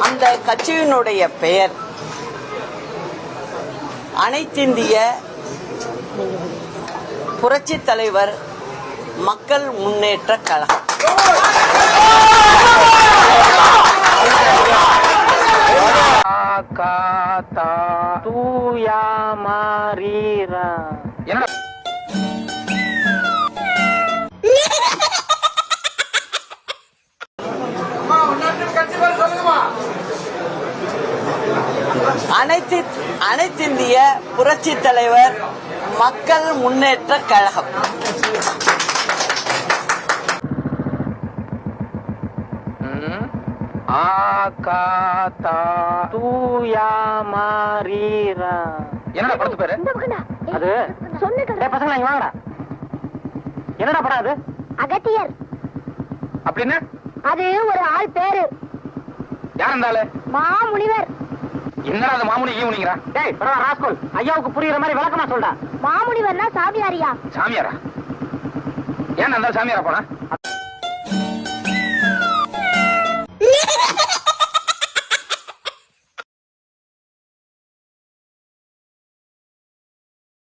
அந்த கட்சியினுடைய பெயர் அனைத்திந்திய புரட்சித் தலைவர் மக்கள் முன்னேற்ற கழகம். அனைத்திந்திய புரட்சித் தலைவர் மக்கள் முன்னேற்ற கழகம். என்னடா படத்து பேரு? அது பசங்களா இங்க வாங்கடா. என்னடா படம் அது? அகத்தியர். அப்படின்னா அது ஒரு ஆள் பேரு. யார் அந்த ஆளு? மாமுனிவர். என்னடா அந்த மாமுனி ஈமுனிங்கிறா? டேய் பரவா ராஸ்கோல், ஐயாவுக்கு புரியுற மாதிரி விளக்கமா சொல்டா. மாமுனிவர்னா சாமியாரியா? சாமியாரா? ஏன் அந்த சாமியாரா போனா?